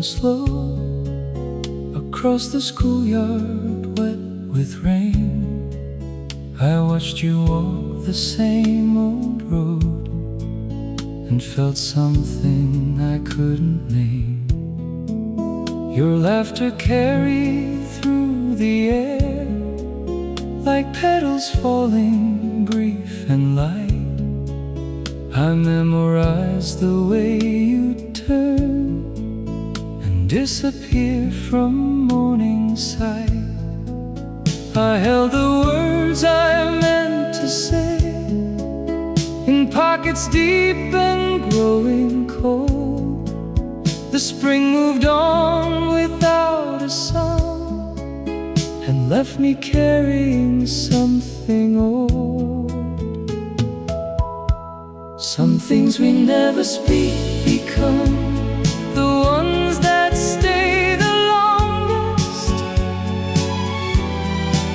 slow across the schoolyard wet with rain. I watched you walk the same old road and felt something I couldn't name. Your laughter carried through the air like petals falling, brief and light. I memorized the way you turn and disappear from morning sight. I held the words I meant to say in pockets deep and growing cold. The spring moved on without a sound and left me carrying something old. Some things we never speak become the ones that stay the longest,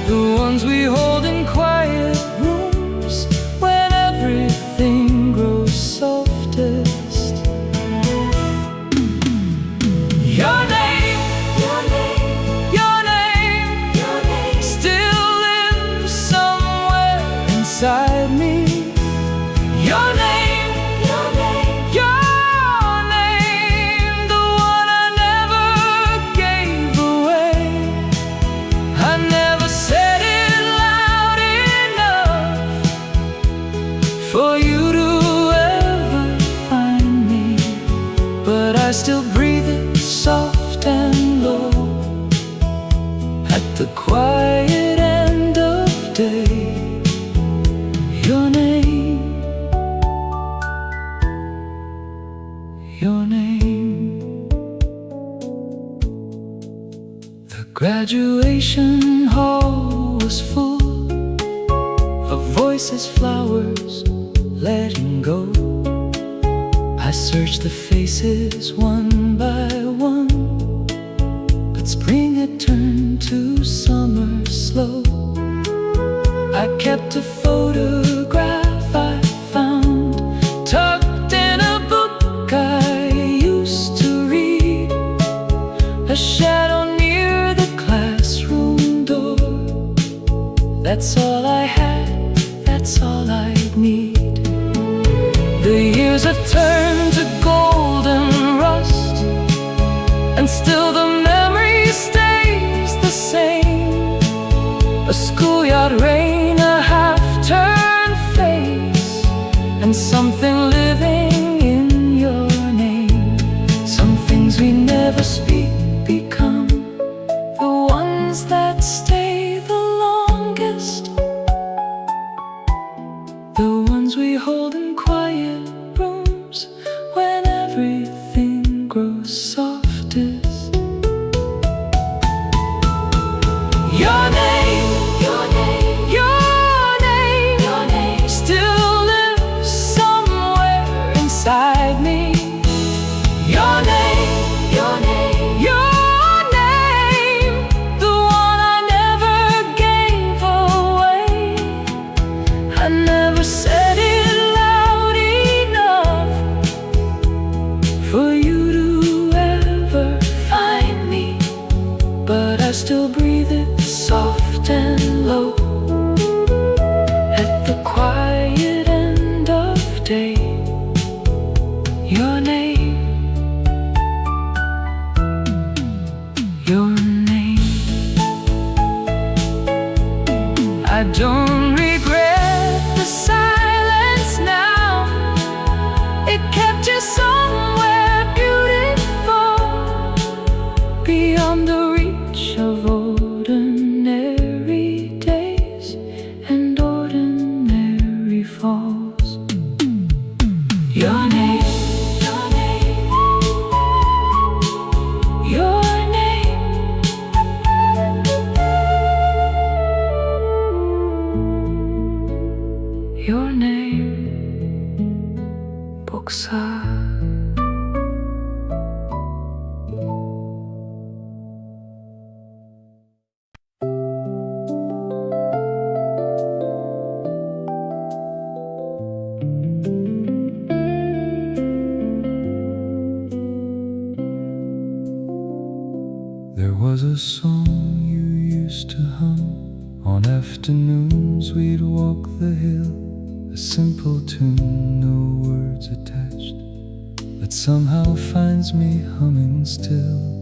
the ones we hold in quiet rooms when everything grows softest. Your name, your name, your name, your name still lives somewhere inside me. Your name, I still breathe it soft and low at the quiet end of day. Your name, your name. The graduation hall was full of voices, flowers, letting go. I searched the faces one by one, but spring had turned to summer slow. I kept a photograph I found tucked in a book I used to read, a shadow near the classroom door. That's all I had, that's all I'd need. The years have turned to golden rust, and still the memory stays the same. A schoolyard rain, a half-turned face, and something living in your name. Some things we never speak become the ones that stay the longest, the ones we hold in quiet rooms when everything grows softest. Your name, your name, your name, your name still lives somewhere inside me. Your name, your name, your name, the one I never gave away. I never said it loud enough for you to ever find me, but I still breathe it soft and low at the quiet end of day. Your name, your name. I don't regret the silence now. It kept you somewhere beautiful, beyond the reach of ordinary days and ordinary falls. Your name, your name, your name. Your name, 복사. A simple tune, no words attached, that somehow finds me humming still.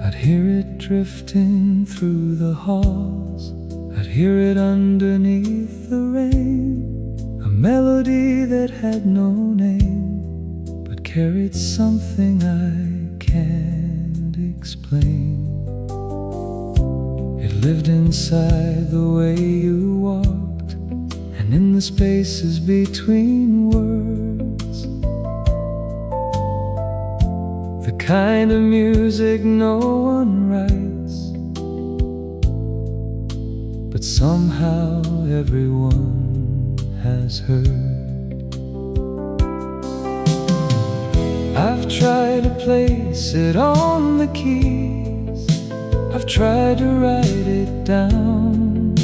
I'd hear it drifting through the halls, I'd hear it underneath the rain, a melody that had no name, but carried something I can't explain. It lived inside the way you walked, and in the spaces between words. The kind of music no one writes, but somehow everyone has heard. I've tried to place it on the keys, I've tried to write it down,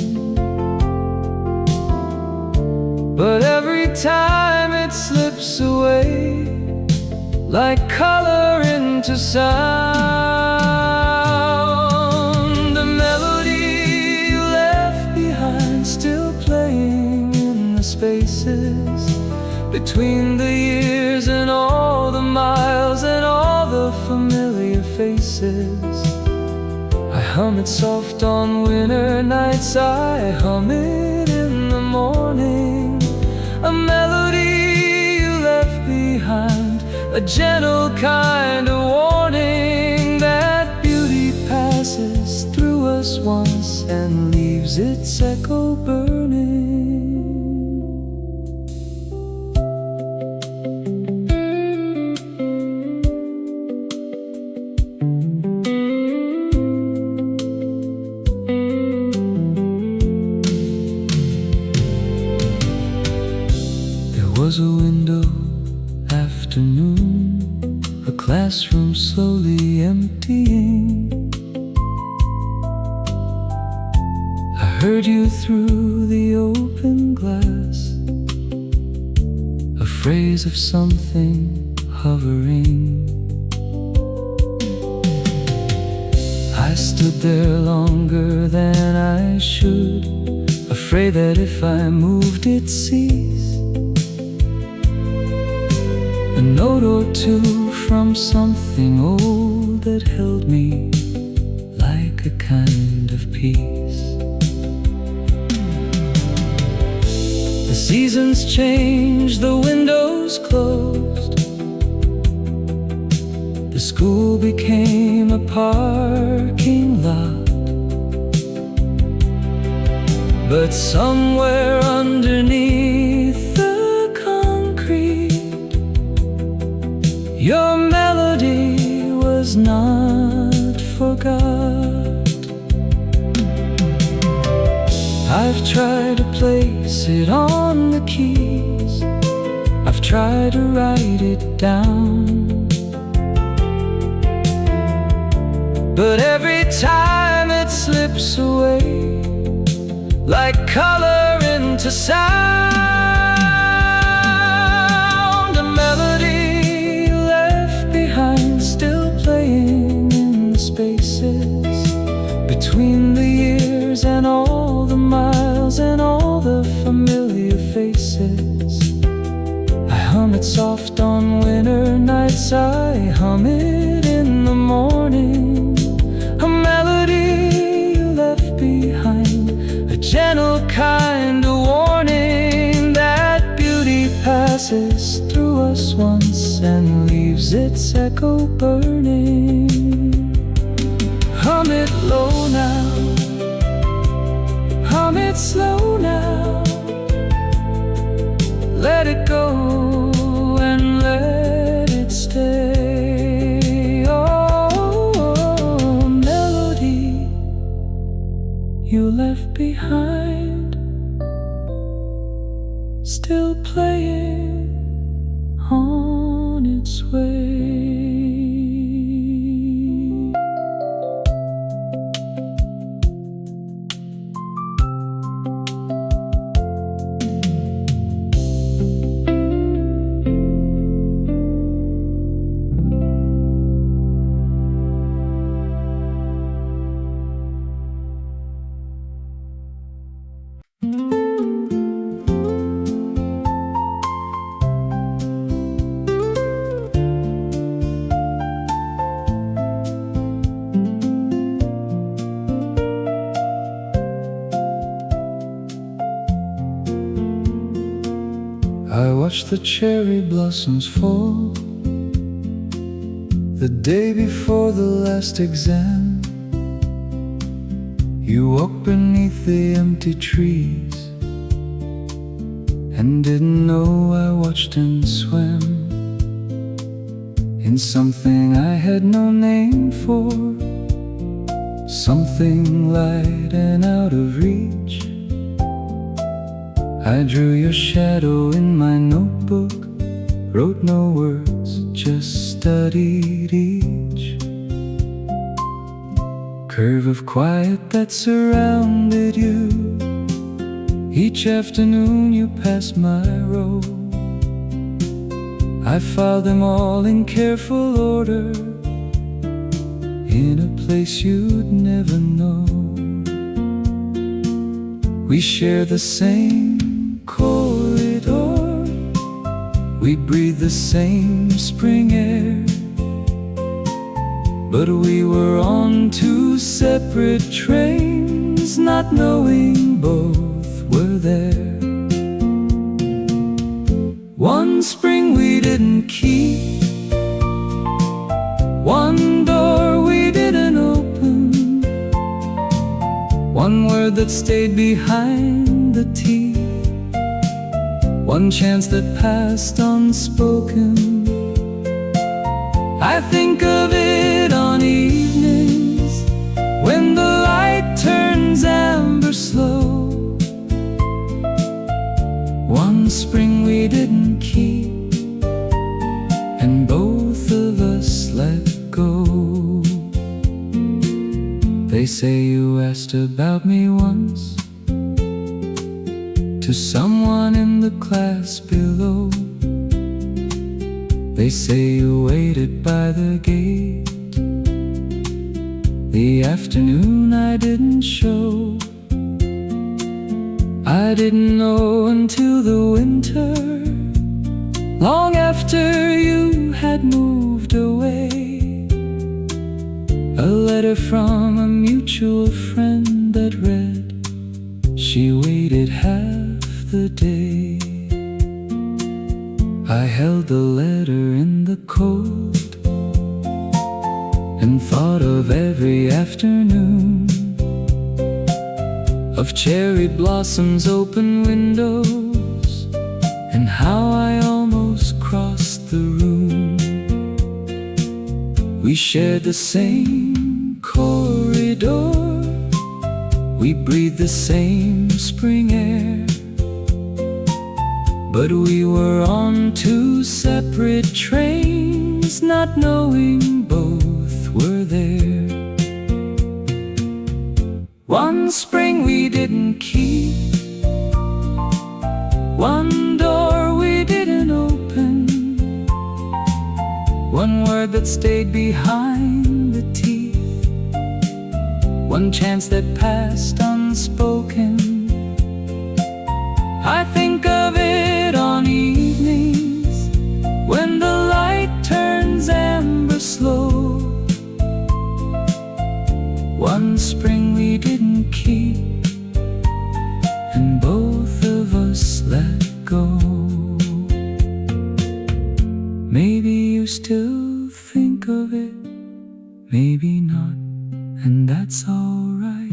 but every time it slips away, like color into sound. A melody you left behind, still playing in the spaces between the years and all the miles and all the familiar faces. I hum it soft on winter nights, I hum it in the morning. A melody you left behind, a gentle kind of warning that beauty passes through us once and leaves its echo burning. There was a window afternoon, a classroom slowly emptying. I heard you through the open glass, a phrase of something hovering. I stood there longer than I should, afraid that if I moved it'd cease. A note or two from something old that held me like a kind of peace. The seasons changed, the windows closed, the school became a parking lot, but somewhere underneath the concrete, your melody was not forgot. I've tried to place it on the keys, I've tried to write it down, but every time it slips away, like color into sound. A melody left behind, still playing in the spaces between the years and all the miles and all the familiar faces. I hum it soft on winter nights, I hum it in the morning. A melody you left behind, a gentle kind of warning that beauty passes through us once and leaves its echo burning. Hum it low now, hum it slow now, let it go and let it stay. Oh, melody you left behind, still playing on its way. I watched the cherry blossoms fall the day before the last exam. You walked beneath the empty trees and didn't know I watched and swam in something I had no name for, something light and out of reach. I drew your shadow in my notebook, wrote no words, just studied each curve of quiet that surrounded you. Each afternoon you passed my row. I filed them all in careful order, in a place you'd never know. We share the same corridor, we breathe the same spring air, but we were on two separate trains, not knowing both were there. One spring we didn't keep, one door we didn't open, one word that stayed behind the teeth, one chance that passed unspoken. I think of it on evenings when the light turns amber slow. One spring we didn't keep, and both of us let go. They say you asked about me once to someone in the class below. They say you waited by the gate the afternoon I didn't show. I didn't know until the winter, long after you had moved away. A letter from a mutual friend that read, she waited half the day. I held the letter in the cold and thought of every afternoon, of cherry blossoms, open windows, and how I almost crossed the room. We shared the same corridor, we breathed the same spring air, but we were on two separate trains, not knowing both were there. One spring we didn't keep, one door we didn't open, one word that stayed behind the teeth, one chance that passed unspoken. I think of it on evenings when the light turns amber slow. One spring we didn't keep, and both of us let go. Maybe you still think of it, maybe not, and that's alright.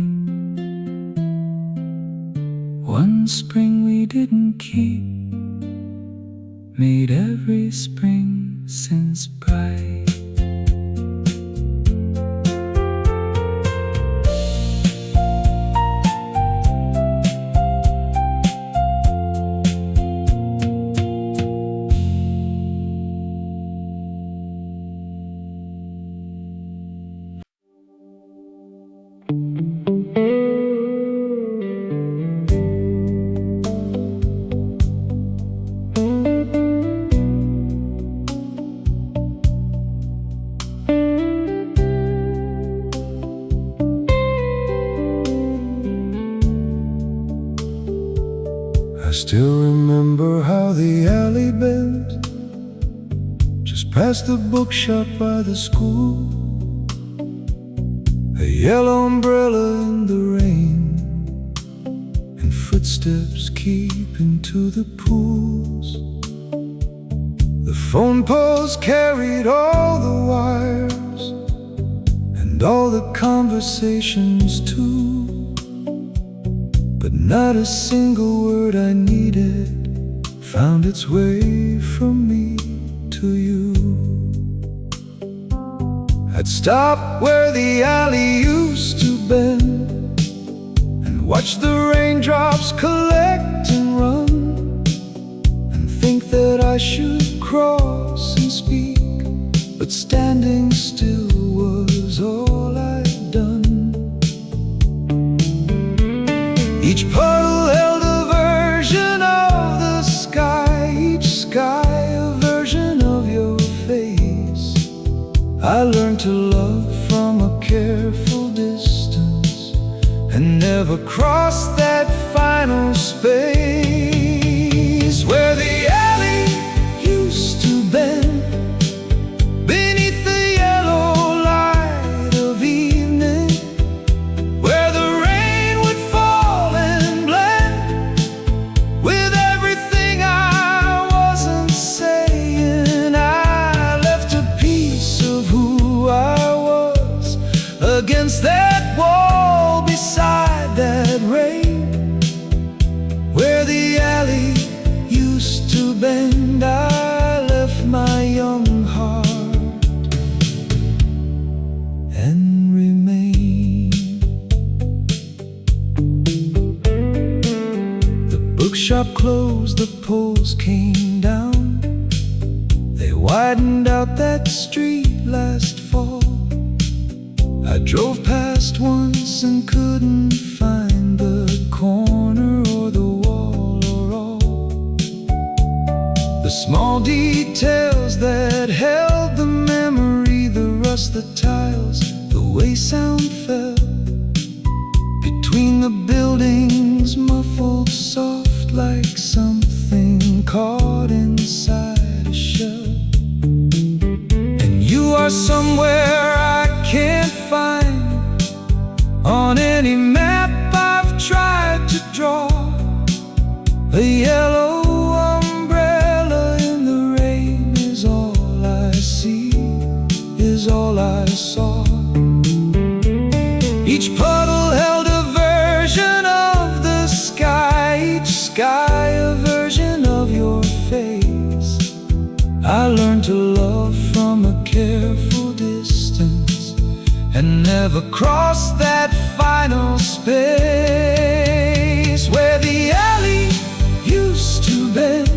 One spring we didn't keep made every spring since bright. Still remember how the alley bent just past the bookshop by the school. A yellow umbrella in the rain, and footsteps keep into the pools. phone poles carried all the wires and all the conversations too, but not a single word I needed found its way from me to you. I'd stop where the alley used to bend and watch the raindrops collect and run, and think that I should cross and speak, but standing still was all I'd done. Each puddle held a version of the sky, each sky a version of your face. I learned to love from a careful distance and never cross that final space where the alley used to bend beneath the yellow light of evening, where the rain would fall and blend with everything I wasn't saying. I left a piece of who I was against that wall beside that rain, where the alley used to bend. I left my young heart and remained. The bookshop closed, the poles came down, they widened out that street last fall. I drove past once and couldn't find the corner or the wall or all the small details that held the memory, the rust, the tiles, the way sound fell between the buildings, muffled soft like something caught inside a shell. And you are somewhere I can't find on any map I've tried to draw. A yellow umbrella in the rain is all I see, is all I saw. Each puddle held a version of the sky, each sky a version of your face. I learned to love from a careful distance and never cross that final space where the alley used to bend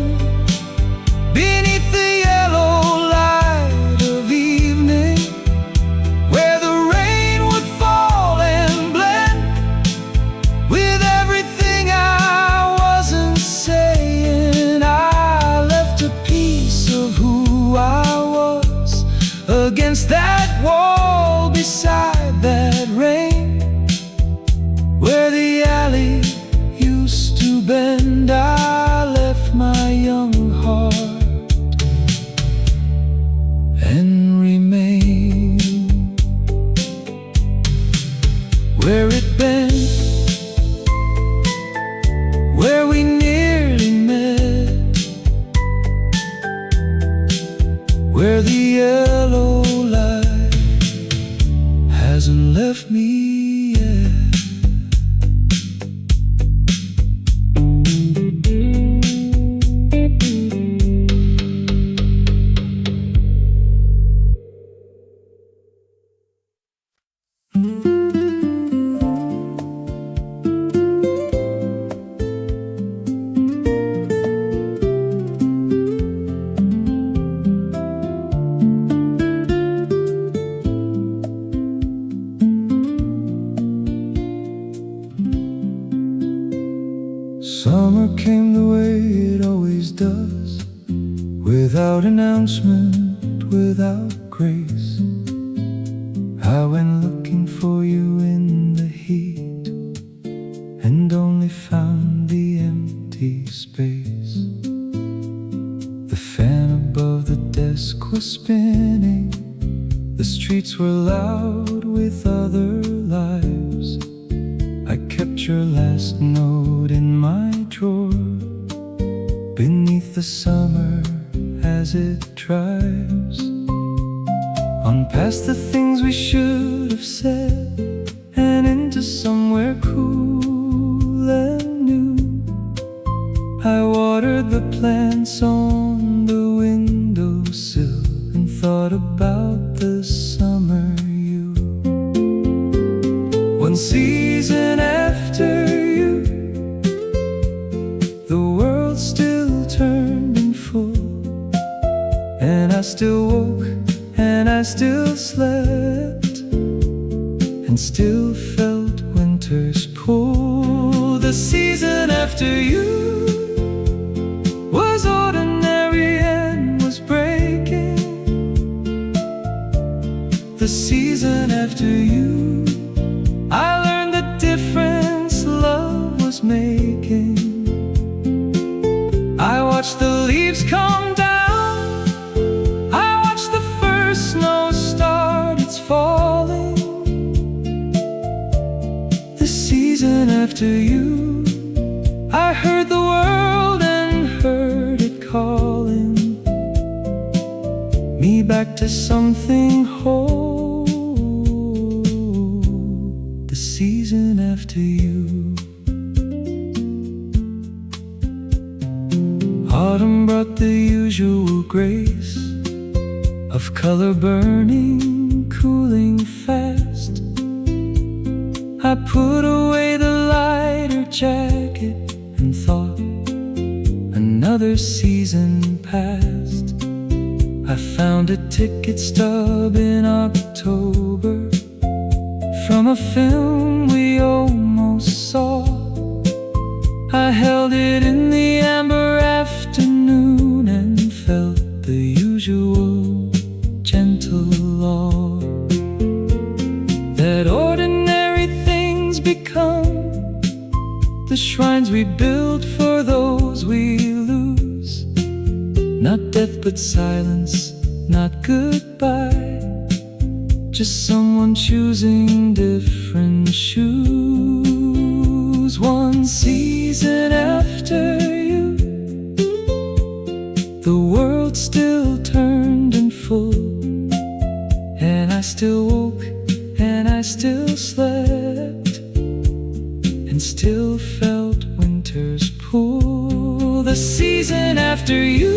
beneath the yellow light of evening, where the rain would fall and blend with everything I wasn't saying. I left a piece of who I was against that wall beside that rain, where the alley used to bend. I left my young heart and remained where it bent, where we nearly met, where the yellow light hasn't left me yet. Summer came the way it always does, without announcement, without grace. I went looking for you in the heat and only found the empty space. The fan above the desk was spinning, the streets were loud with other lives. I kept your last note in my drawer beneath the summer as it drives on past the things we should have said and into somewhere cool and new. I watered the plants on the windowsill and thought about the summer you. One season after you, the world still turned in full, and I still woke and I still slept and still felt winter's pull. The season after you was ordinary and was breaking. The season after you, I learned the difference love was making. I watched the leaves come down, I watched the first snow start its falling. The season after you, I heard the world and heard it calling me back to something whole. The season after you. Autumn brought the usual grace of color burning, cooling fast. I put away the lighter jacket and thought another season passed. I found a ticket stub in October from a film we almost saw. I held it in the amber afternoon and felt the usual gentle law that ordinary things become the shrines we build for those we lose. Not death but silence, not goodbye, just someone choosing different shoes. One season after you, the world still turned in full, and I still woke and I still slept and still felt winter's pull. The season after you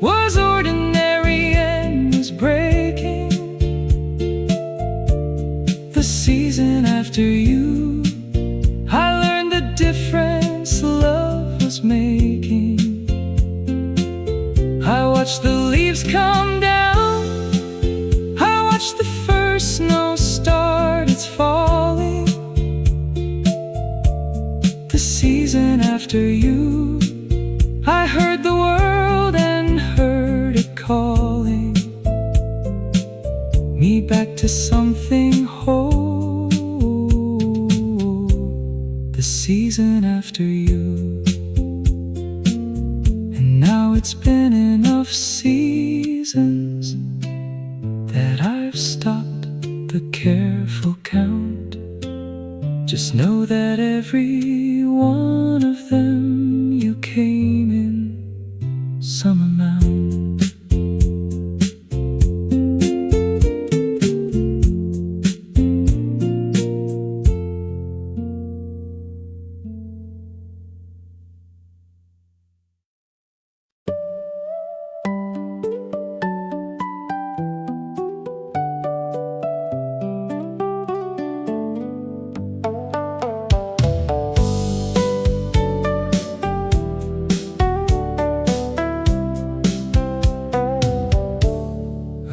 was ordinary and was breaking. The season after you, I learned the difference love was making. I watched the leaves come down, I watched the first snow start its falling. The season after you, I heard the world and heard it calling me back to something whole. The season after you. And now it's been enough seasons that I've stopped the careful count. Just know that every one of them you came in some amount.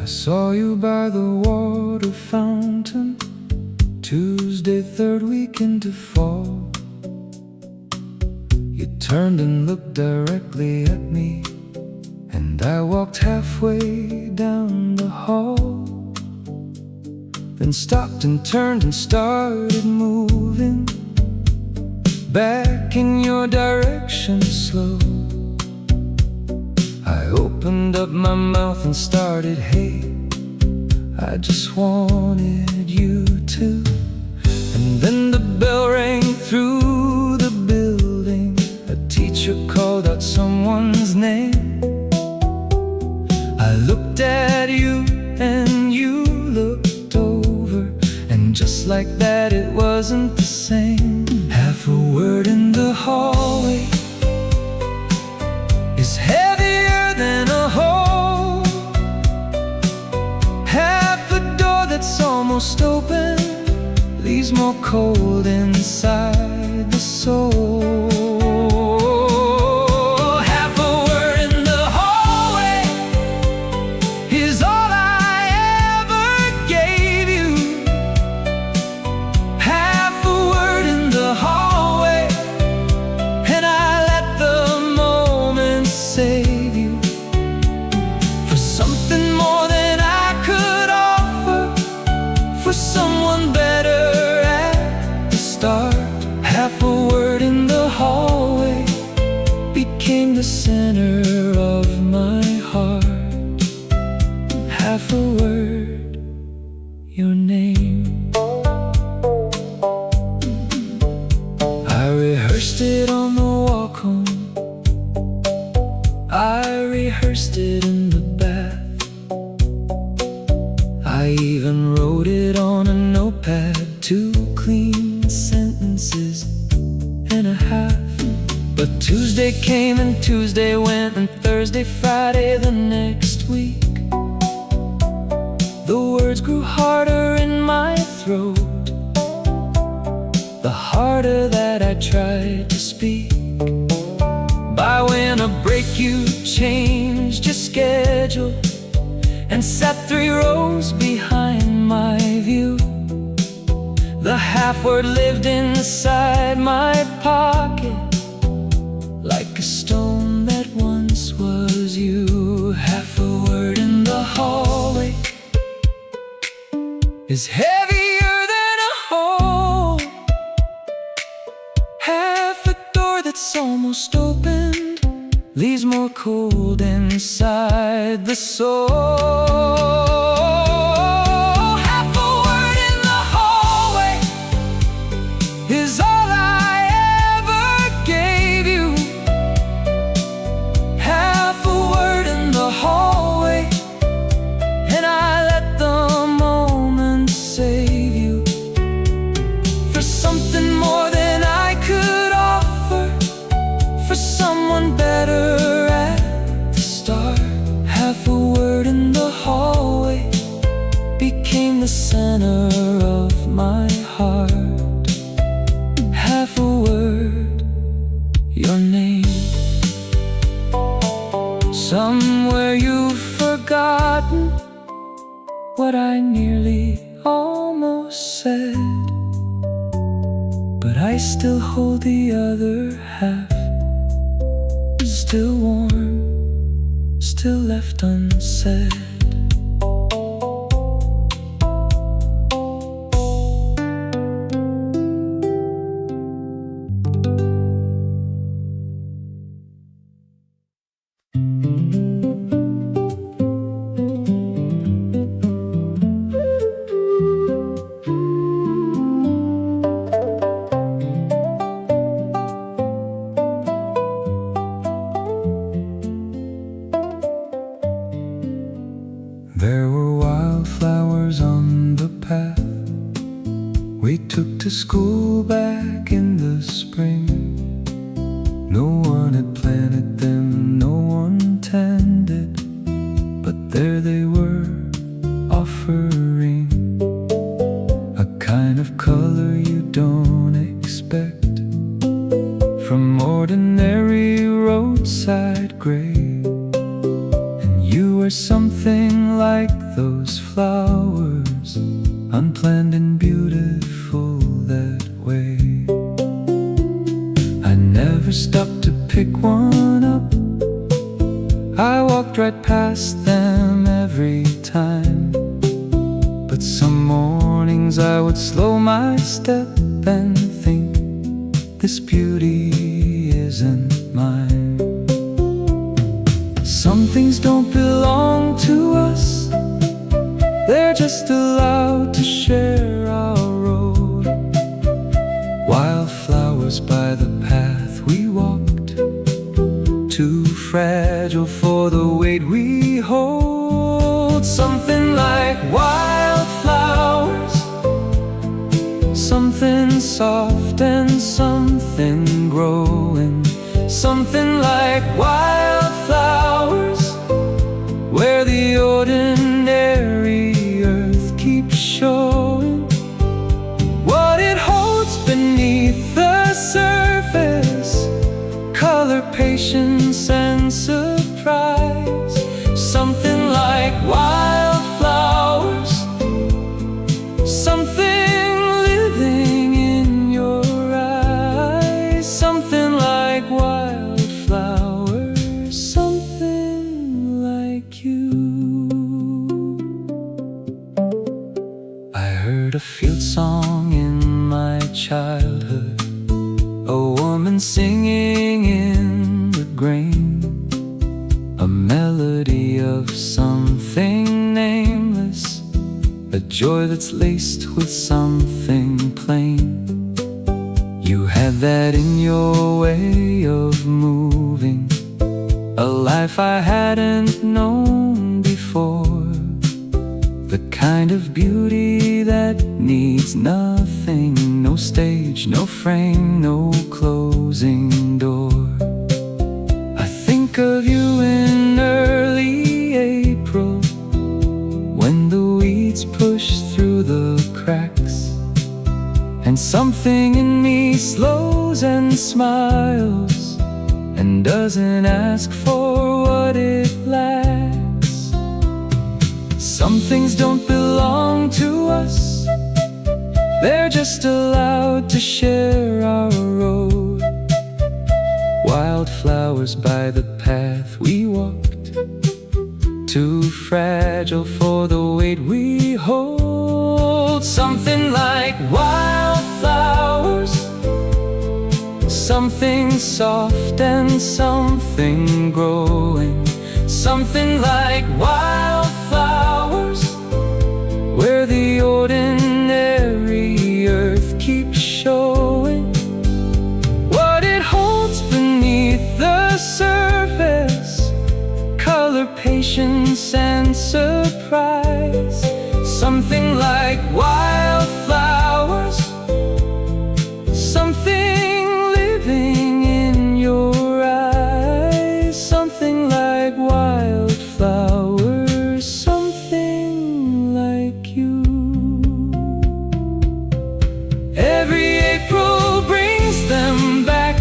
Saw you by the water fountain, Tuesday, third week into fall. You turned and looked directly at me, and I walked halfway down the hall, then stopped and turned and started moving back in your direction slow. I opened up my mouth and started, hey, I just wanted you to. And then the bell rang through the building. A teacher called out someone's name. I looked at you and you looked over, and just like that it wasn't the same. Half a word in the hallway is heavier than a hole. Half a door that's almost open leaves more cold inside the soul. Half a word in the hallway is all I ever gave you. Half a word in the hallway, and I let the moment save you. For something more than I could offer, for someone better at the start. Half a word in the hallway became the center of my heart. Half a word, your name. I rehearsed it on the walk home, I rehearsed it in the bath, I even wrote it on a notepad, 2 clean sentences and a half. But Tuesday came and Tuesday went, and Thursday, Friday the next week, the words grew harder in my throat, the harder that I tried to speak. By when a break you changed your schedule and sat 3 rows behind my view. The half word lived inside my pocket like a stone that once was you. Half a word in the hallway is heavier than a hole. Half a door that's almost opened leaves more cold inside the soul. Half a word in the hallway is all I ever gave you. Half a word in the hallway, and I let the moment save you. For something more than I could offer, for someone better at the start. Half a word in the hallway became the center of my heart. Half a word, your name. Somewhere you've forgotten what I nearly almost said, but I still hold the other half, still warm, still left unsaid. There were wildflowers on the path we took to school back in the spring. No one had planted them, no one tended, but there they were, offering a kind of color you don't expect from ordinary roadside gray. You were something like those flowers, unplanned and beautiful that way. I never stopped to pick one up, I walked right past them every time. But some mornings I would slow my step and think, this beauty isn't mine. Some things don't belong to us, they're just allowed to share our road. Wildflowers by the path we walked, 2 fragile for the weight we hold. Something like wildflowers, something soft and something growing. Something like wildflowers, where the ordinary earth keeps showing what it holds beneath the surface. Color, patience, and surprise. Something like wildflowers, something living in your eyes. Something like wildflowers, something like you. I heard a field song in my childhood, a woman singing in the grain, a melody of something nameless, a joy that's laced with something plain. You had that in your way of moving, a life I hadn't known before, the kind of beauty that needs nothing, no stage, no frame, no closing door. I think of you in early April, when the weeds push through the cracks, and something in me slows and smiles, and doesn't ask for what it lacks. Some things don't belong to us, they're just allowed to share our road. Wildflowers by the path we walked, too fragile for the weight we hold. Something like wildflowers, something soft and something growing. Something like wildflowers, where the ordinary earth keeps showing what it holds beneath the surface. Color, patience, and surprise. Something like wildflowers, something living in your eyes. Something like wildflowers, something like you. Every April brings them back,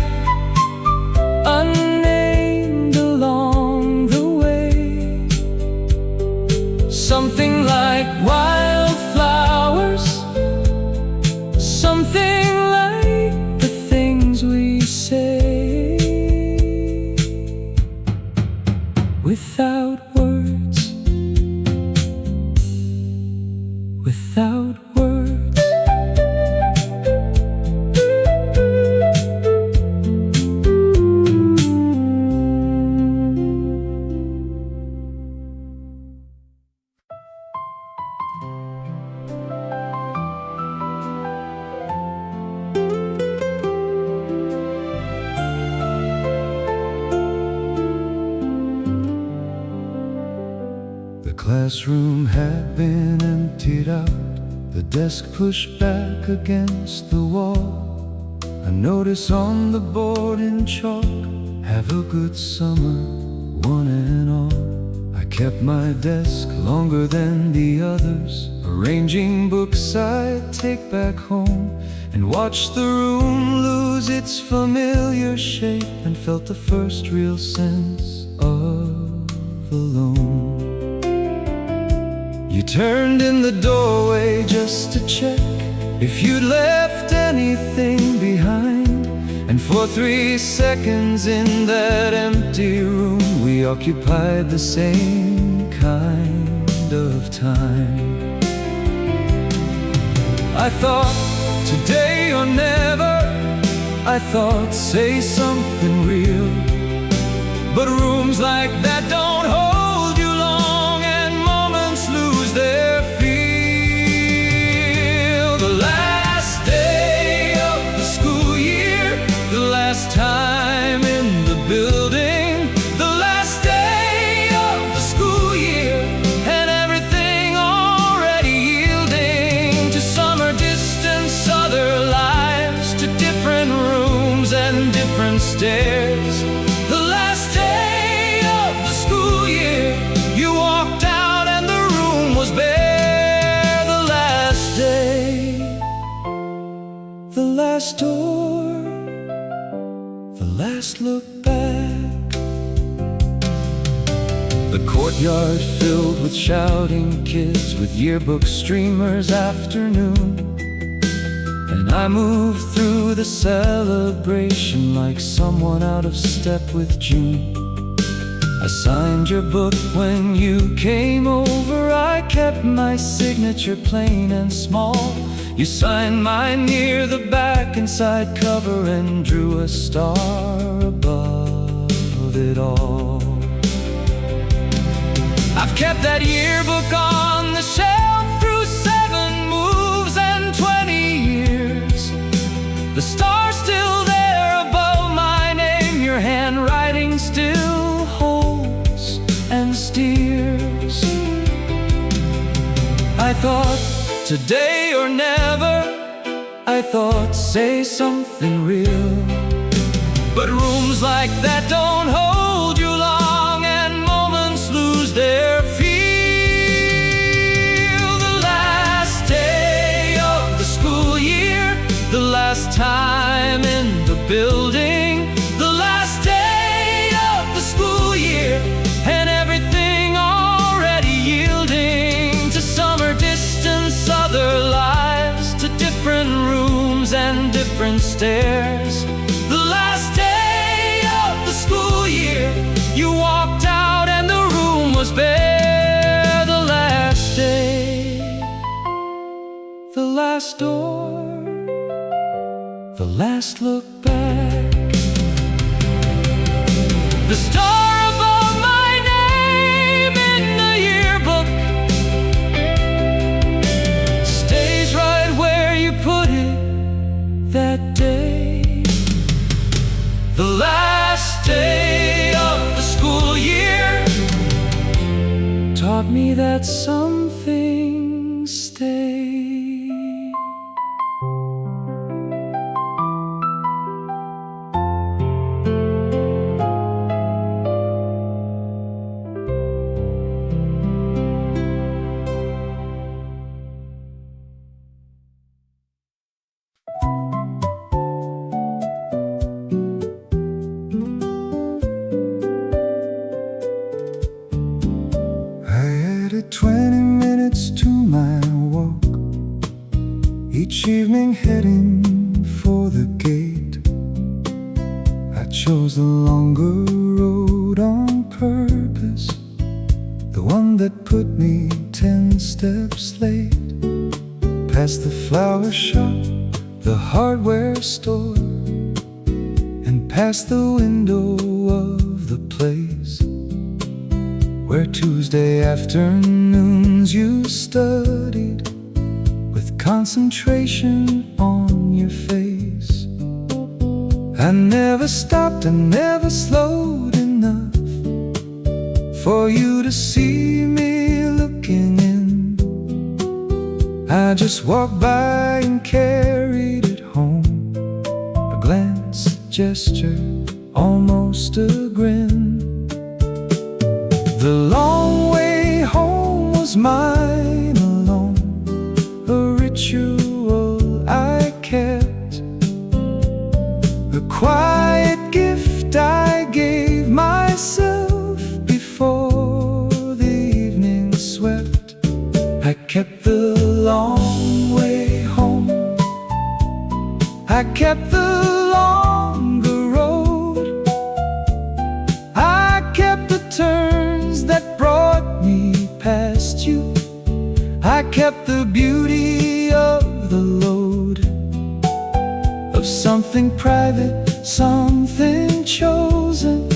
unnamed along the way. Something like wildflowers, something like the things we say. Without words, without words. The classroom had been emptied out, the desk pushed back against the wall. A notice on the board in chalk, have a good summer, one and all. I kept my desk longer than the others, arranging books I'd take back home, and watched the room lose its familiar shape, and felt the first real sense of alone. You turned in the doorway just to check if you'd left anything behind, and for 3 seconds in that empty room we occupied the same kind of time. I thought, today or never. I thought, say something real. But rooms like that don't hold you long, and moments lose their feel. The last day of the school year, the last time in the building, the The courtyard filled with shouting kids, with yearbook streamers afternoon. And I moved through the celebration like someone out of step with June. I signed your book when you came over. I kept my signature plain and small. You signed mine near the back inside cover and drew a star above it all. I've kept that yearbook on the shelf through 7 moves and 20 years. The star's still there above my name. Your handwriting still holds and steers. I thought today or never. I thought say something real. But rooms like that don't hold you long, and moments lose their feel. The last day of the school year, the last time in the building, the last day of the school year, and everything already yielding to summer distance, other lives, to different rooms and different stairs. The last day of the school year, you walked out and the room was bare. The last day, the last door, the last look back. The star above my name in the yearbook stays right where you put it that day. The last day of the school year taught me that some things stay. Added 20 minutes to my walk, each evening heading for the gate. I chose the longer road on purpose, the one that put me 10 steps late. Past the flower shop, the hardware store, and past the window of the place where Tuesday afternoons you studied with concentration on your face. I never stopped and never slowed enough for you to see me looking in. I just walked by and carried it home, a glance, a gesture, almost a grin. The long way home was mine alone, a ritual I kept, a quiet gift I gave myself before the evening swept. I kept the long way home, I kept the longer road, I kept the turns that brought me past you, I kept the beauty of the load, of something private, something chosen,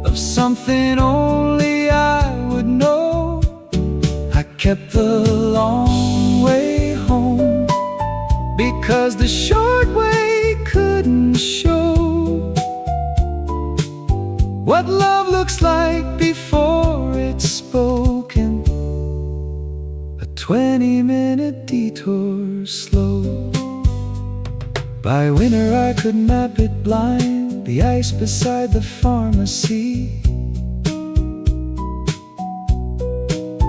of something only I would know. I kept the long way home because the short way couldn't show what love looks like before it's spoken. A 20-minute detour slow. By winter I could map it blind, the ice beside the pharmacy,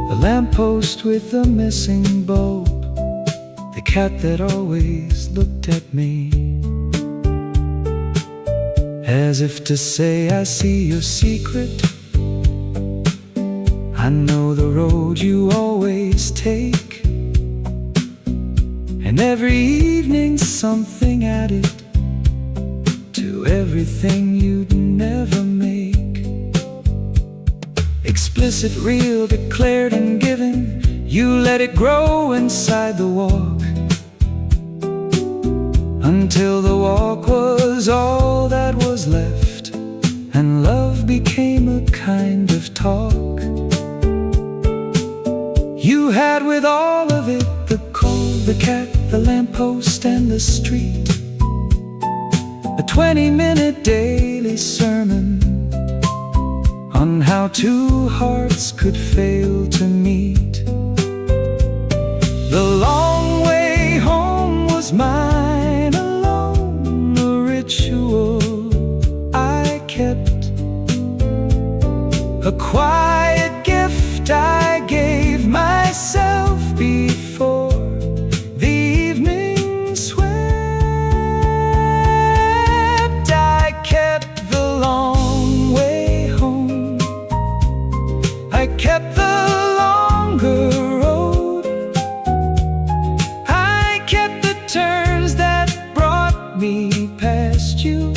the lamppost with the missing bulb, the cat that always looked at me, as if to say I see your secret, I know the road you always take, and every evening something added to everything you'd never make. Explicit, real, declared and given, you let it grow inside the walk, until the walk was all that was left, and love became a kind of talk. You had with all of it the cold, the cat, the lamppost and the street, a 20-minute daily sermon on how two hearts could fail to meet. The long way home was mine alone, a ritual I kept, a quiet gift I gave myself before the evening swept. I kept the long way home, I kept the longer road, I kept the turns that brought me past you,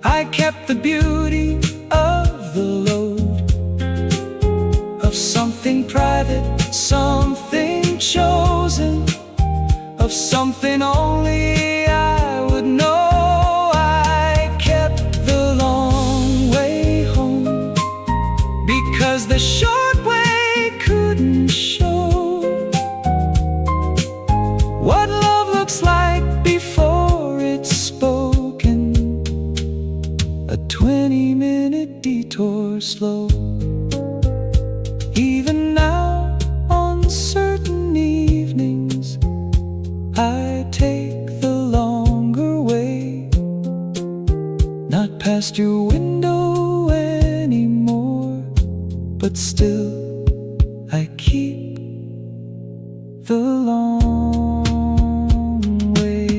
I kept the beauty of the load, of something private, something chosen, of something only I would know. I kept the long way home, because the short way couldn't show what love looks like before it's spoken, a 20-minute detour slow. Even now, on certain evenings, I take the longer way, not past your window anymore, but still I keep the long way.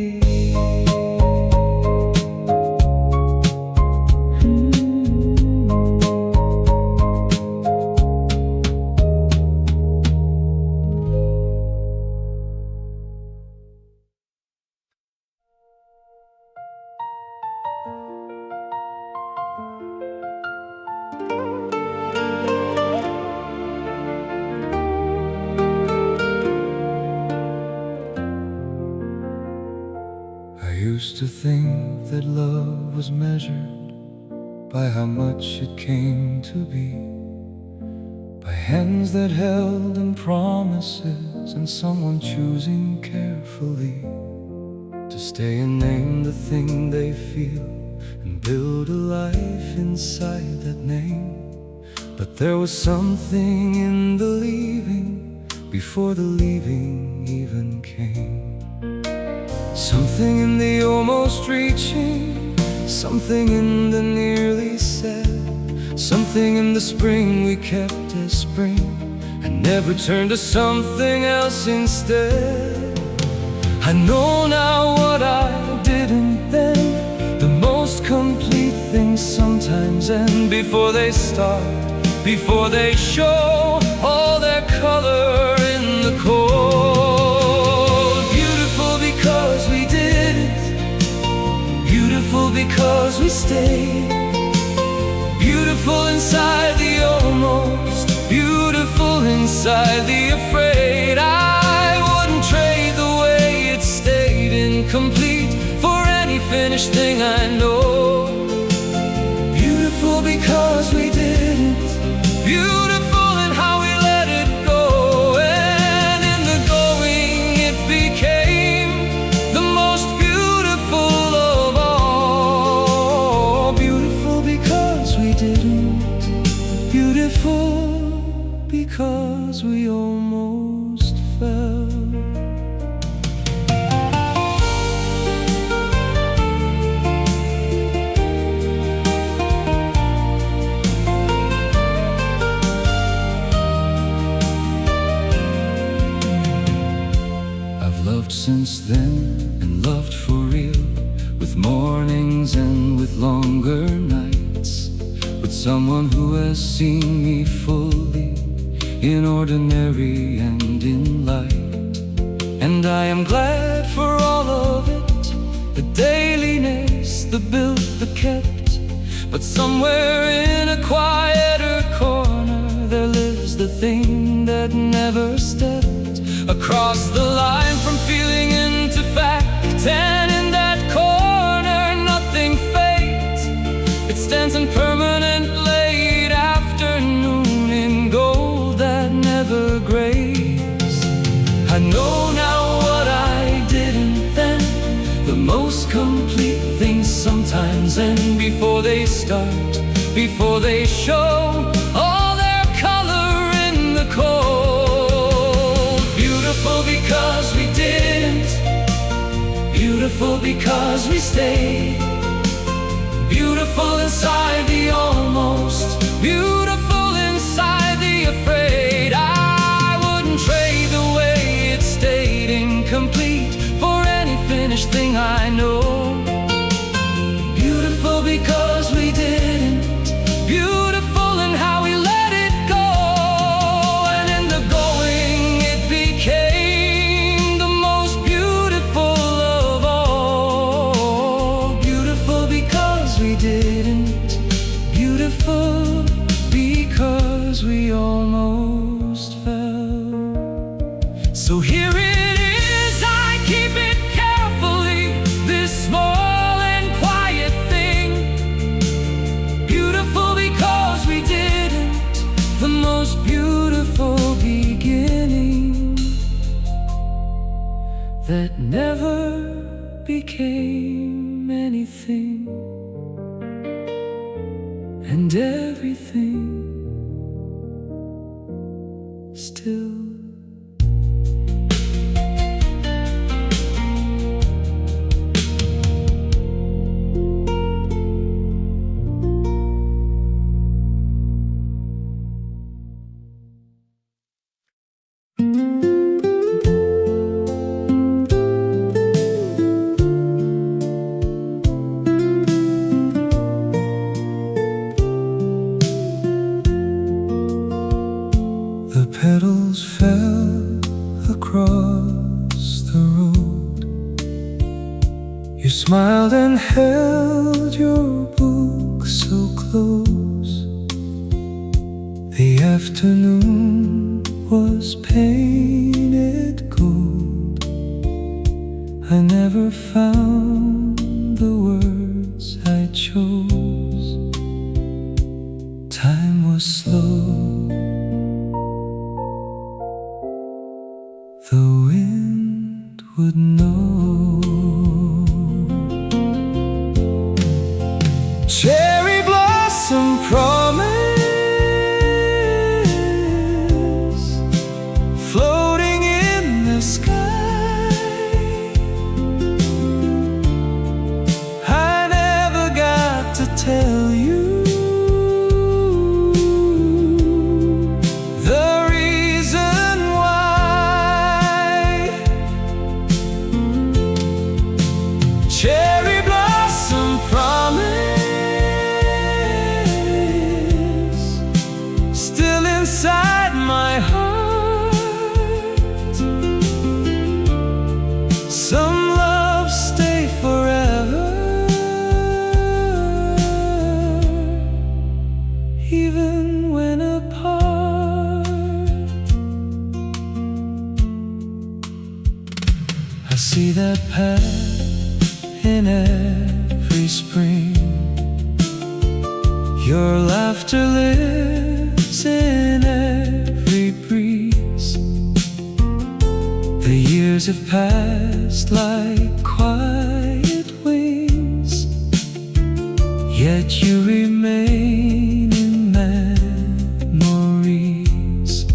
I used to think that love was measured by how much it came to be, by hands that held and promises, and someone choosing carefully to stay and name the thing they feel and build a life inside that name. But there was something in the leaving before the leaving even came. Something in the almost reaching, something in the nearly said, something in the spring we kept as spring and never turned to something else instead. I know now what I didn't then. The most complete things sometimes end before they start, before they show all their color in the cold. Beautiful because we did it, beautiful because we stayed, beautiful inside the almost, beautiful inside the afraid. I wouldn't trade the way it stayed incomplete for any finished thing I know. Beautiful because we didn't, beautiful in how we let it go, and in the going it became the most beautiful of all. Beautiful because we didn't, beautiful because we almost fell. Since then, and loved for real, with mornings and with longer nights, with someone who has seen me fully in ordinary and in light. And I am glad for all of it, the dailiness, the built, the kept. But somewhere in a quieter corner there lives the thing that never stepped across the line from feeling into fact. And in that corner nothing fades, it stands in permanent late afternoon in gold that never grays. I know now what I didn't then, the most complete things sometimes end before they start, before they show all their color in the cold. Beautiful because we didn't, beautiful because we stayed, beautiful inside the almost, beautiful inside the afraid. I wouldn't trade the way it stayed incomplete for any finished thing I know. Beautiful because we didn't, beautiful in how we let it go. And in the going it became the most beautiful of all. Beautiful because we didn't, beautiful because we almost fell. So here it is, I keep it carefully, this small and quiet thing. Beautiful because we didn't, the most beautiful beginning that never became anything, and everything still. The petals fell across the road. You smiled and held your book so close. The afternoon was painted gold. I never found the words I chose. Time was slow. The wind would know. Cherry blossom promise, floating in the sky. I never got to tell you the reason why. Cherry blossom promise, still inside my heart. Some love stay forever, even when apart. I see that path in every spring. Your laughter lives in every breeze. The years have passed like quiet wings, yet you remain in memories.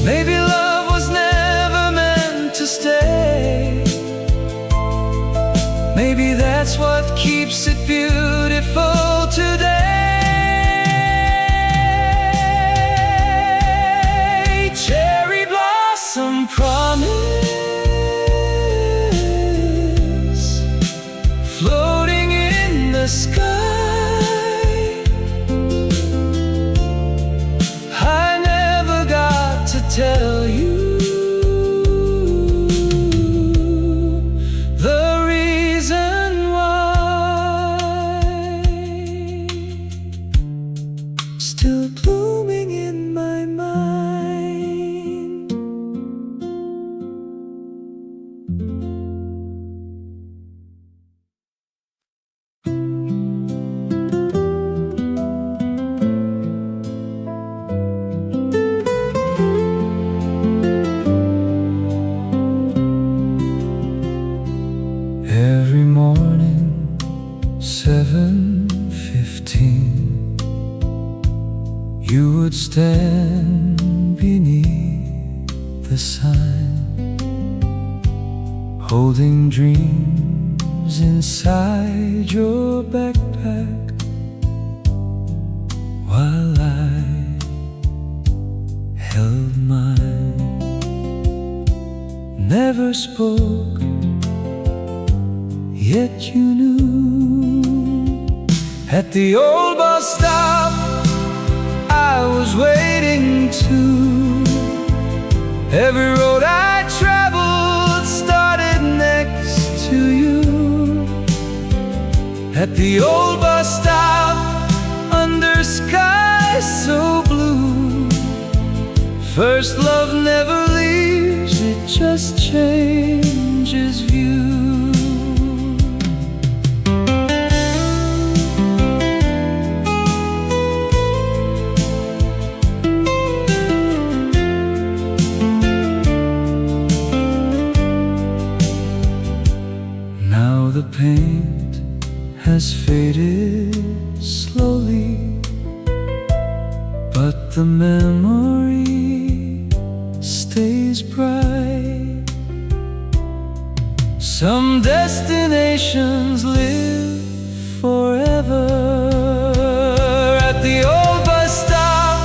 Maybe love was never meant to stay. Maybe that's what keeps it beautiful today. Cherry blossom promise, floating in the sky. would stand beneath the sign, holding dreams inside your backpack, while I held mine. Never spoke, yet you knew. At the old bus stop I was waiting too. Every road I traveled started next to you. At the old bus stop under skies so blue, first love never leaves, it just changes view. Now the paint has faded slowly, but the memory stays bright. Some destinations live forever. At the old bus stop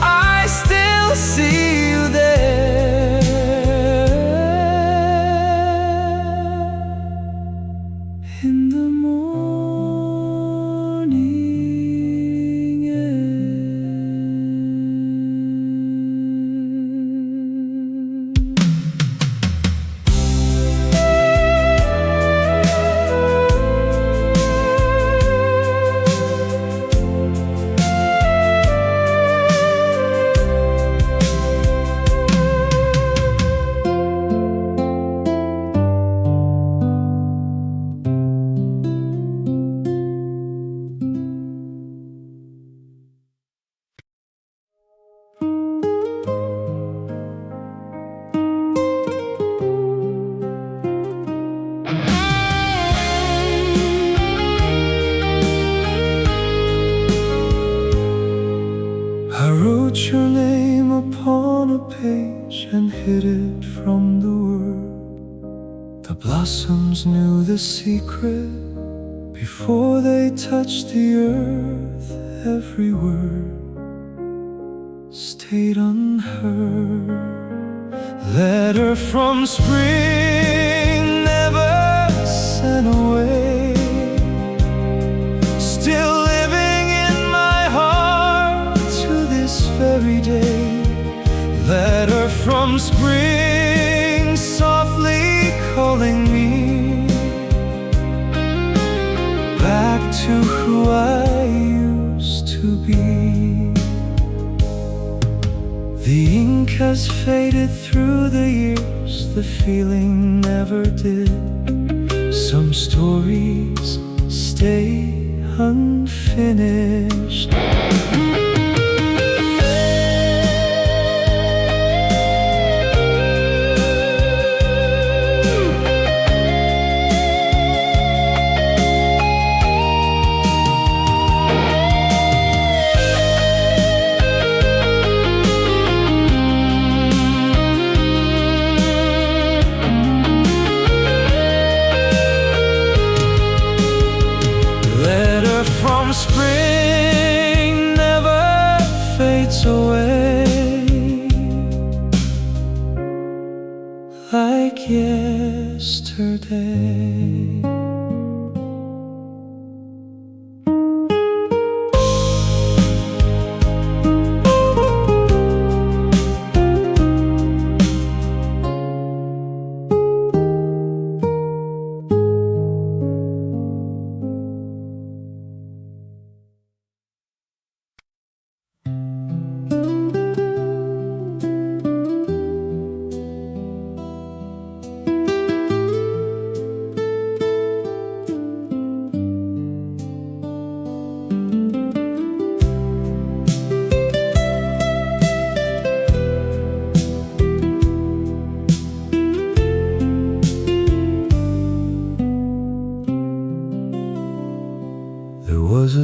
I still see you there. In the morning air. I wrote your name upon a page and hid it from the world. The blossoms knew the secret before they touched the earth. Every word stayed unheard. Letter from spring never sent away, still living in my heart to this very day. Letter from spring softly calling me back to who I used to be. The ink has faded through the years, the feeling never did. Some stories stay unfinished. Letter from spring never fades away, like yesterday.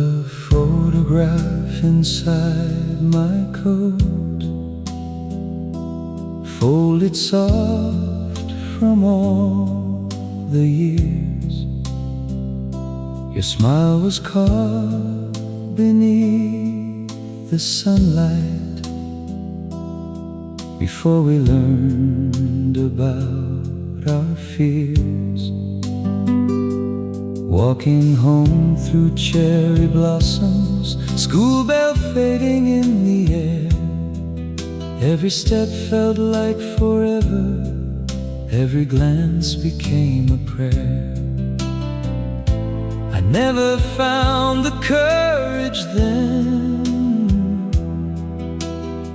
a photograph inside my coat, folded soft from all the years. Your smile was caught beneath the sunlight before we learned about our fears. Walking home through cherry blossoms, school bell fading in the air. Every step felt like forever, every glance became a prayer. I never found the courage then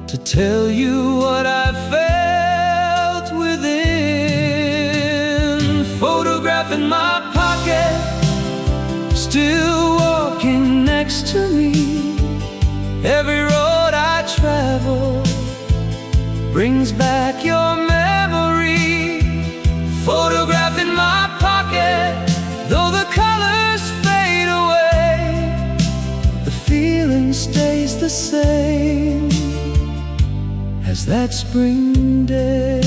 to tell you what I felt within. Photograph in my pocket, still walking next to me. Every road I travel brings back your memory. Photograph in my pocket, though the colors fade away, the feeling stays the same as that spring day.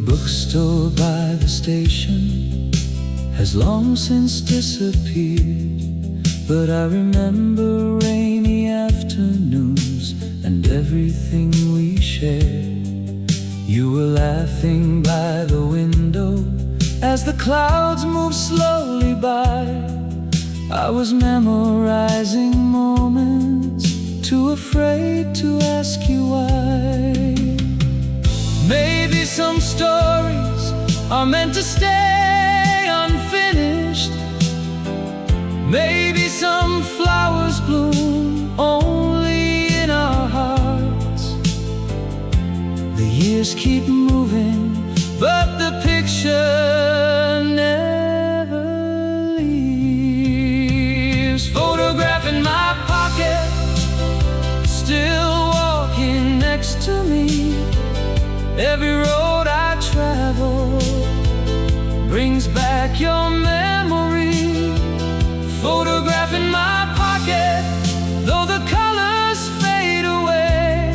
Bookstore by the station has long since disappeared, but I remember rainy afternoons and everything we shared. You were laughing by the window as the clouds moved slowly by. I was memorizing moments, too afraid to ask you why. Maybe some stories are meant to stay unfinished. Maybe some flowers bloom only in our hearts. The years keep moving, but the picture never leaves. Photograph in my pocket, still walking next to me. Every road I travel brings back your memory. Photograph in my pocket, though the colors fade away,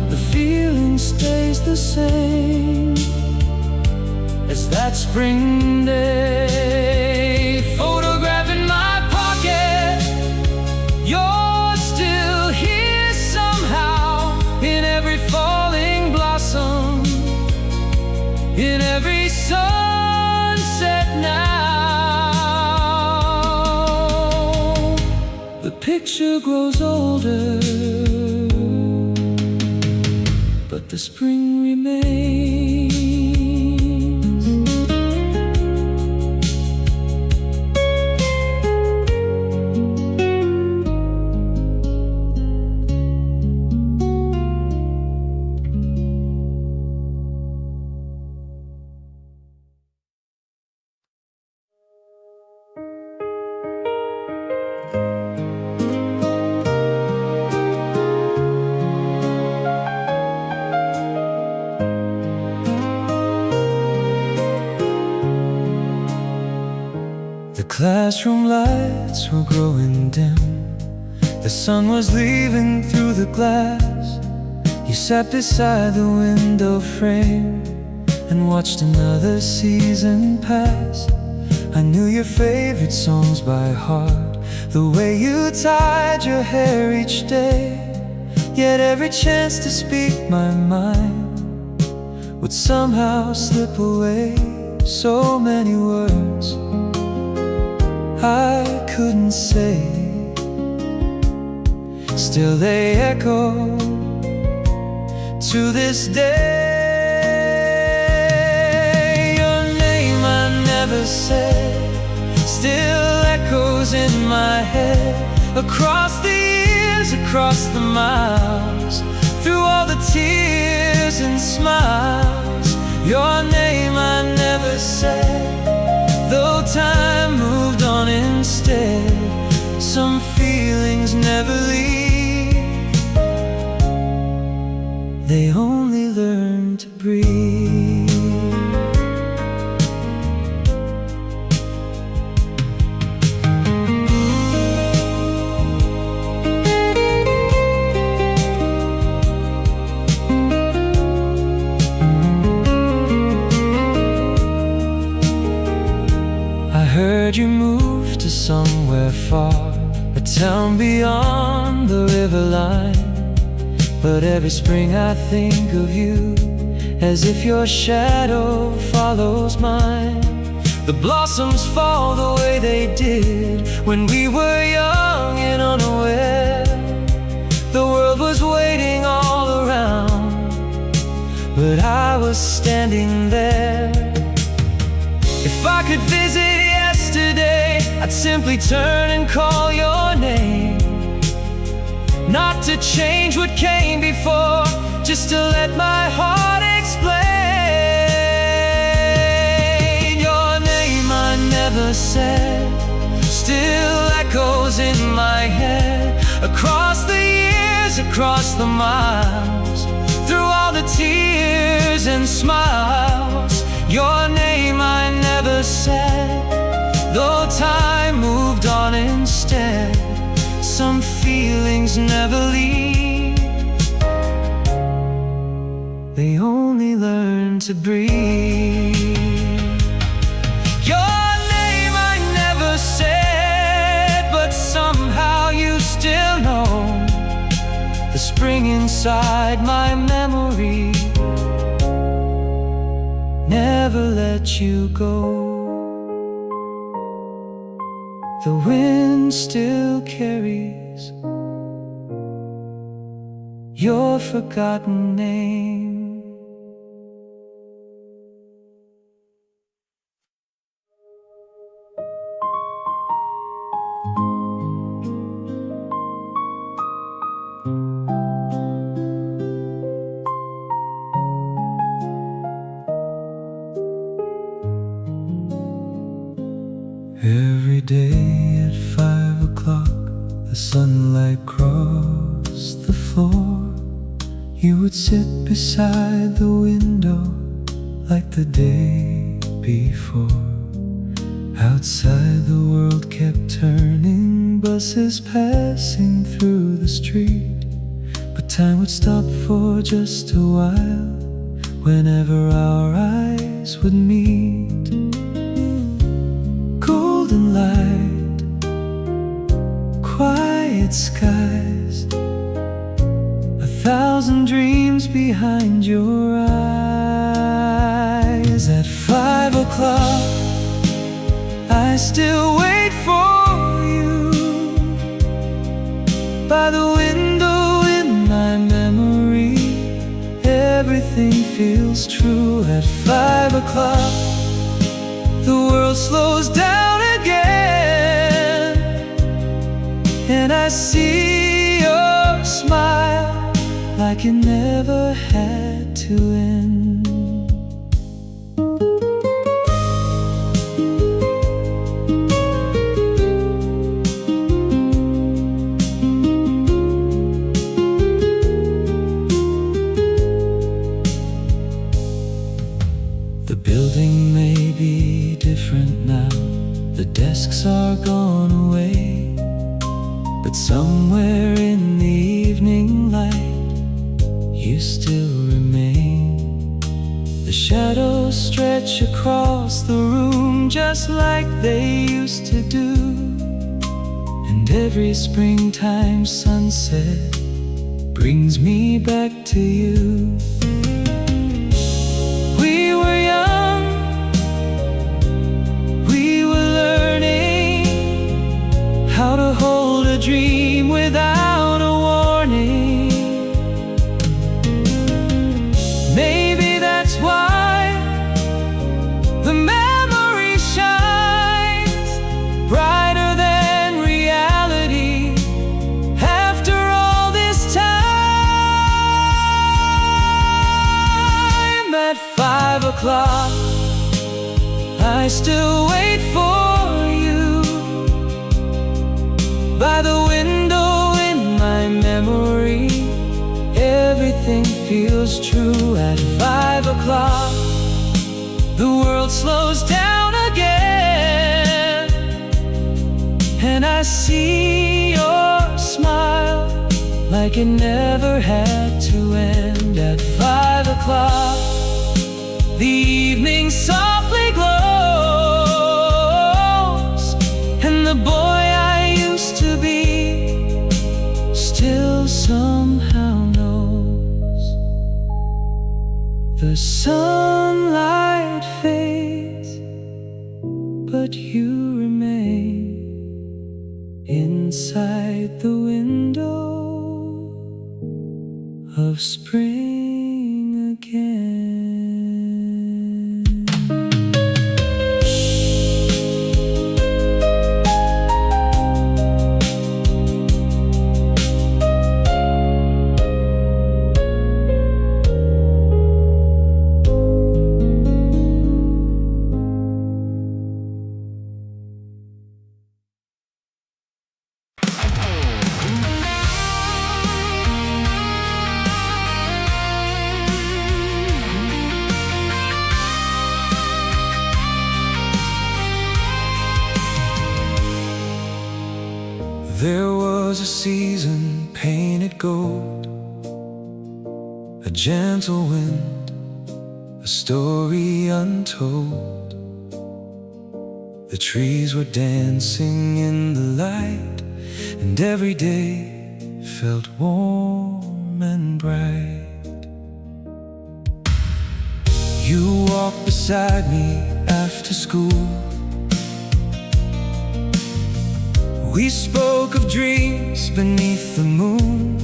the feeling stays the same as that spring day. Photograph in my pocket, you're still here somehow, in every falling blossom, in every sunset now. The picture grows older, but the spring remains. The classroom lights were growing dim. The sun was leaving through the glass. You sat beside the window frame and watched another season pass. I knew your favorite songs by heart, the way you tied your hair each day. Yet every chance to speak my mind would somehow slip away. So many words I couldn't say, still they echo to this day. Your name I never said still echoes in my head, across the years, across the miles, through all the tears and smiles. Your name I never said, though time moved on instead. somewhere far, a town beyond the river line. But every spring I think of you, as if your shadow follows mine. The blossoms fall the way they did when we were young and unaware. The world was waiting all around, but I was standing there. If I could visit yesterday, I'd simply turn and call your name. Not to change what came before, just to let my heart explain. Your name I never said still echoes in my head. Across the years, across the miles, through all the tears and smiles. Your name I never said, though time moved on instead. Some feelings never leave, they only learn to breathe. Your name I never said, but somehow you still know the spring inside my memory. Never let you go. The wind still carries your forgotten name. Every day at 5 o'clock, the sunlight crossed the floor. You would sit beside the window like the day before. Outside the world kept turning, buses passing through the street. But time would stop for just a while whenever our eyes would meet. Golden light, quiet skies, 1,000 dreams behind your eyes. At 5 o'clock, I still wait for you by the window in my memory. Everything feels true at 5 o'clock. The world slows down again, and I see your smile like it never had to end. The building may be different now, the desks are gone away, but somewhere in the evening light, you still remain. The shadows stretch across the room just like they used to do, and every springtime sunset brings me back to you. We were young, we were learning how to hold a dream without a warning. Maybe that's why the memory shines brighter than reality after all this time. At 5 o'clock, I still wait for you by the window in my memory. Everything feels true at 5 o'clock. The world slows down again, and I see your smile like it never had to end. At 5 o'clock, the evening softly glows, and the boy I sunlight fades, but you remain inside the window of spring again. There was a season painted gold, a gentle wind, a story untold. The trees were dancing in the light, and every day felt warm and bright. You walked beside me after school. We spoke of dreams beneath the moon.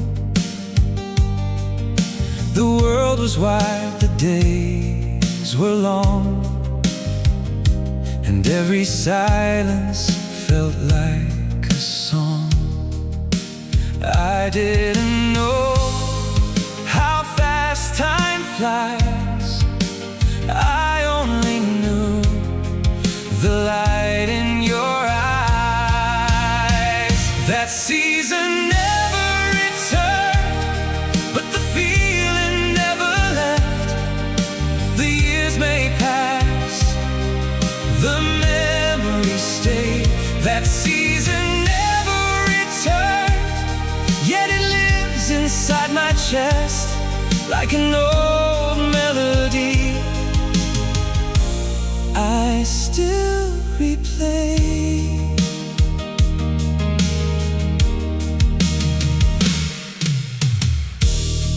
The world was wide, the days were long, and every silence felt like a song. I didn't know how fast time flies. I only knew the light in your eyes. That season never returned, but the feeling never left. The years may pass, the memories stay. That season never returned, yet it lives inside my chest like an old melody I still replay.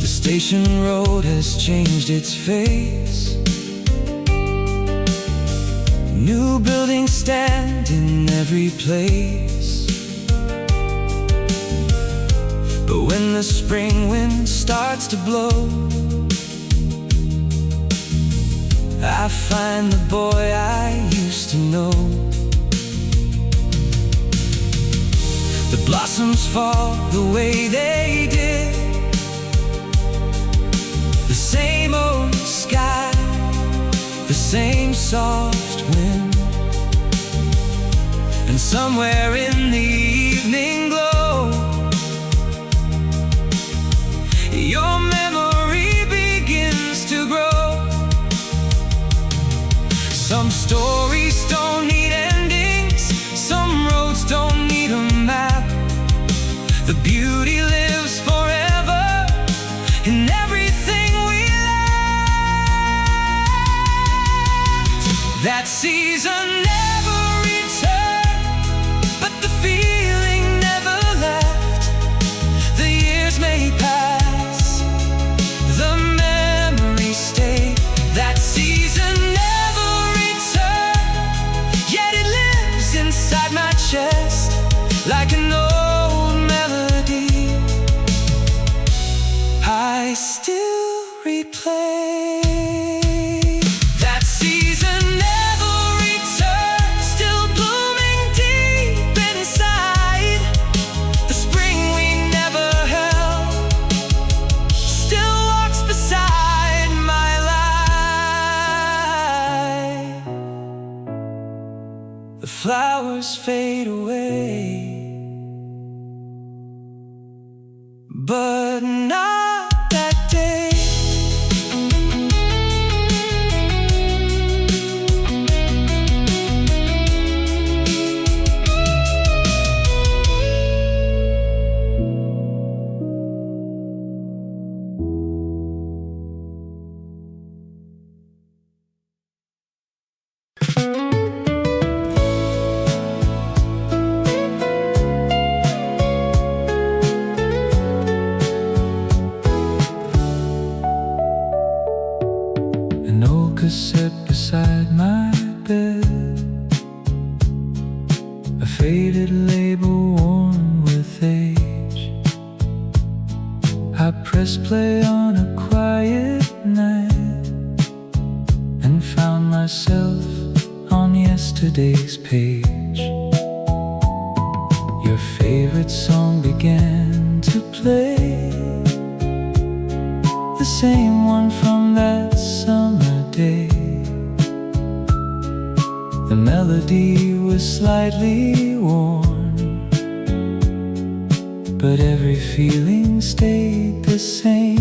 The station road has changed its face. New buildings stand in every place. But when the spring wind starts to blow, I find the boy I used to know. The blossoms fall the way they did, the same old sky, the same soft wind, and somewhere in the evening glow, your memory begins to grow. Some stories don't need endings, some roads don't need a map. The beauty lives forever in everything we lacked. That season never returned, but the feeling never left. The years may pass, the memories stay. That season never returned, yet it lives inside my chest like an old melody I still replay. That season never returned, still blooming deep inside. The spring we never held still walks beside my life. The flowers fade away, but not that day. play on a quiet night and found myself on yesterday's page. Your favorite song began to play, the same one from that summer day. The melody was slightly worn, but every feeling stayed the same.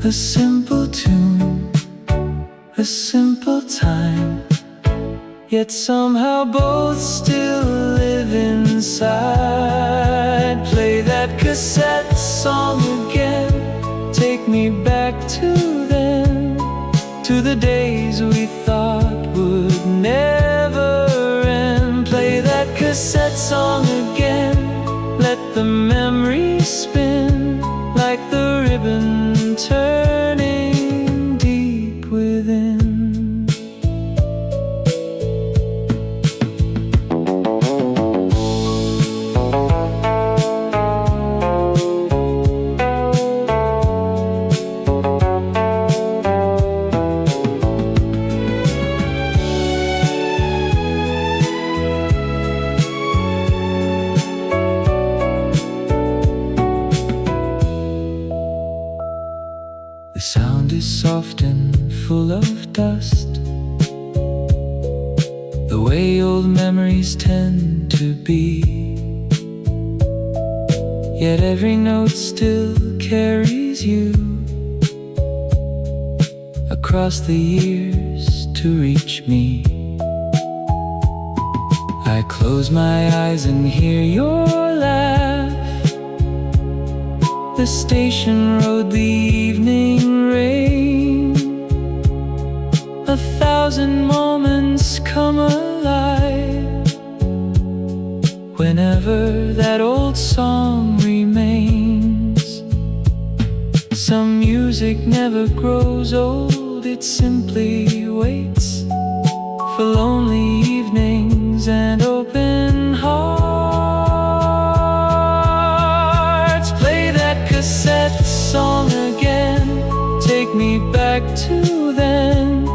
A simple tune, a simple time, yet somehow both still live inside. Play that cassette song again, take me back to then, to the days we thought would never end. Play that cassette song again, let the memories spin like the ribbon turning deep within. Soft and full of dust, the way old memories tend to be. Yet every note still carries you across the years to reach me. I close my eyes and hear your laugh, the station road, the evening rain. 1,000 moments come alive whenever that old song remains. Some music never grows old, it simply waits for lonely evenings and open hearts. Play that cassette song again, take me back to then,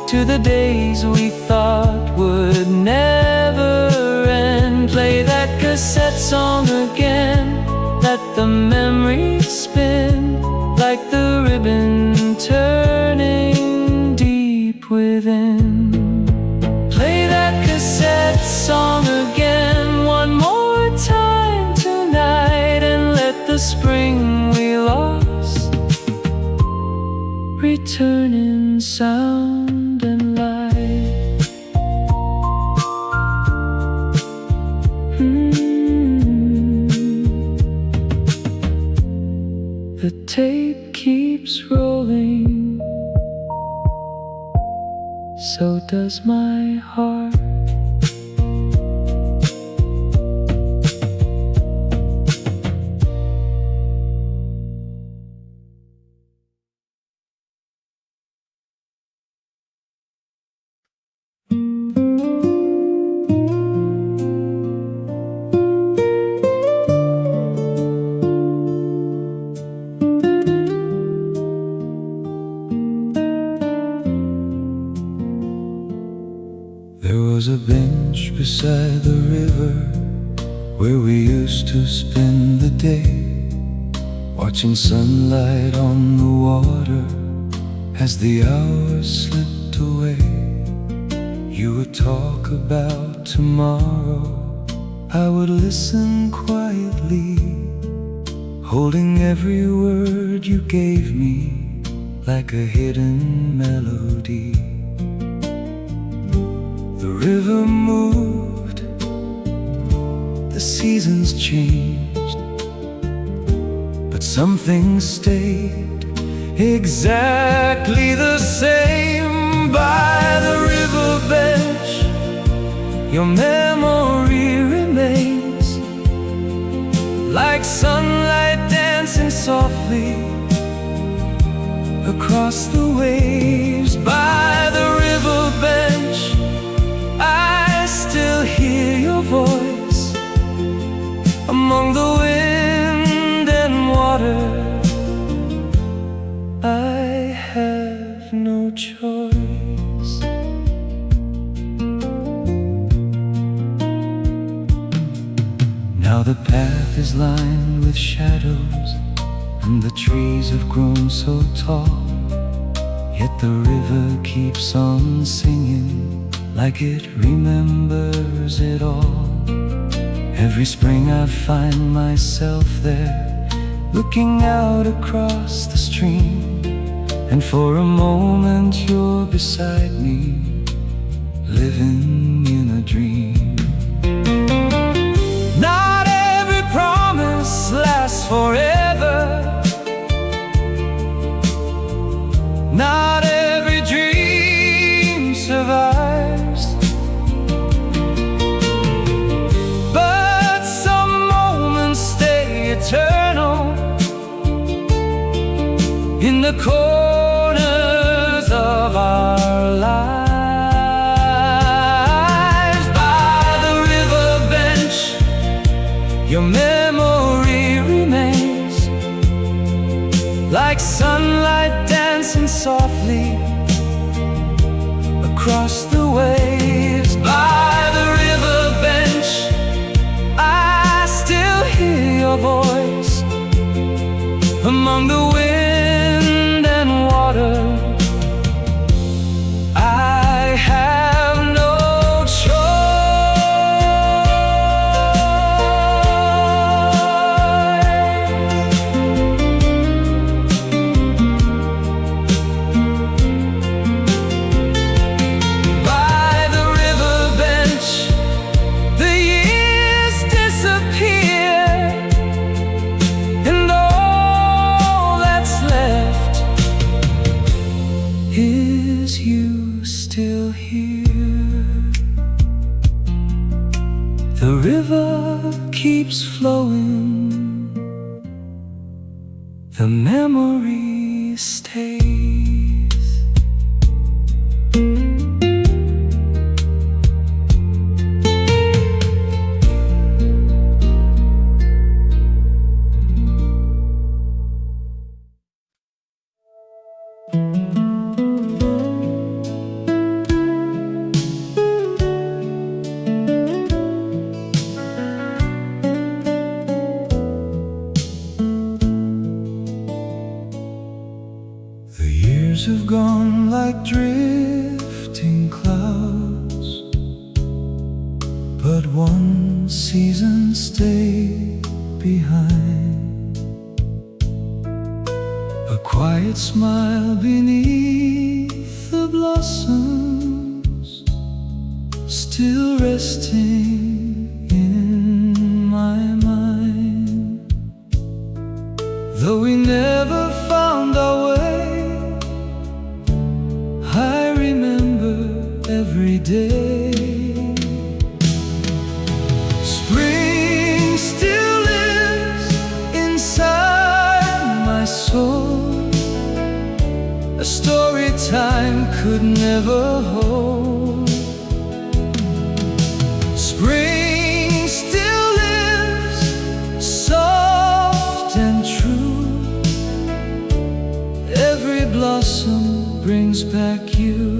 to the days we thought would never end. Play that cassette song again, let the memories spin like the ribbon turning deep within. Play that cassette song again one more time tonight, and let the spring we lost return in sound and light. The tape keeps rolling, so does my heart. Was a bench beside the river where we used to spend the day, watching sunlight on the water as the hours slipped away. You would talk about tomorrow, I would listen quietly, holding every word you gave me like a hidden melody. The river moved, the seasons changed, but some things stayed exactly the same. By the river bench, your memory remains like sunlight dancing softly across the waves. By the river bench, I still hear your voice among the wind and water Now the path is lined with shadows, and the trees have grown so tall. Yet the river keeps on singing, like it remembers it all. Every spring I find myself there, looking out across the stream, and for a moment you're beside me, living in a dream. Not every promise lasts forever. Not every dream survives, but some moments stay eternal in the corners of our lives. By the river bench, your memory remains, like sunlight dancing softly across the waves. By the river bench, I still hear your voice among the wind and water. I have no keeps flowing, the memory stays. Have gone like drifting clouds, but one season stayed behind. A quiet smile beneath the blossoms, still resting in my mind. Though we never found our way, I remember every day. Spring still lives inside my soul, a story time could never hold. Spring still lives, soft and true. Every blossom brings back you.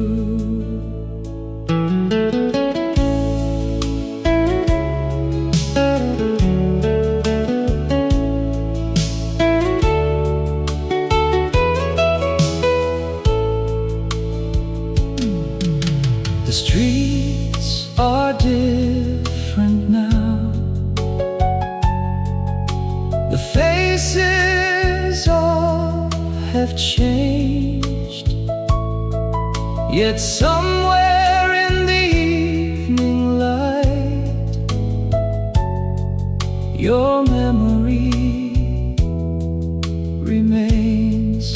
The streets are different now, the faces all have changed, yet somewhere in the evening light, your memory remains.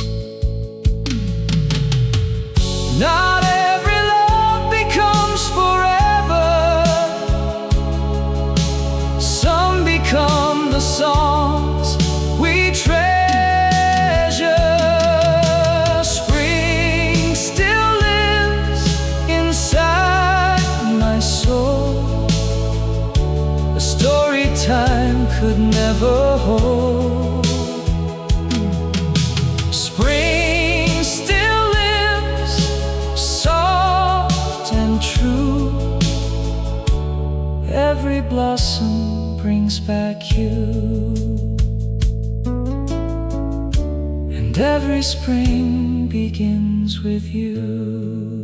Not every love becomes forever. Some become the songs we treasure. Spring still lives inside my soul, a story time could never hold. Spring still lives, soft and true. Every blossom brings back you. And every spring begins with you.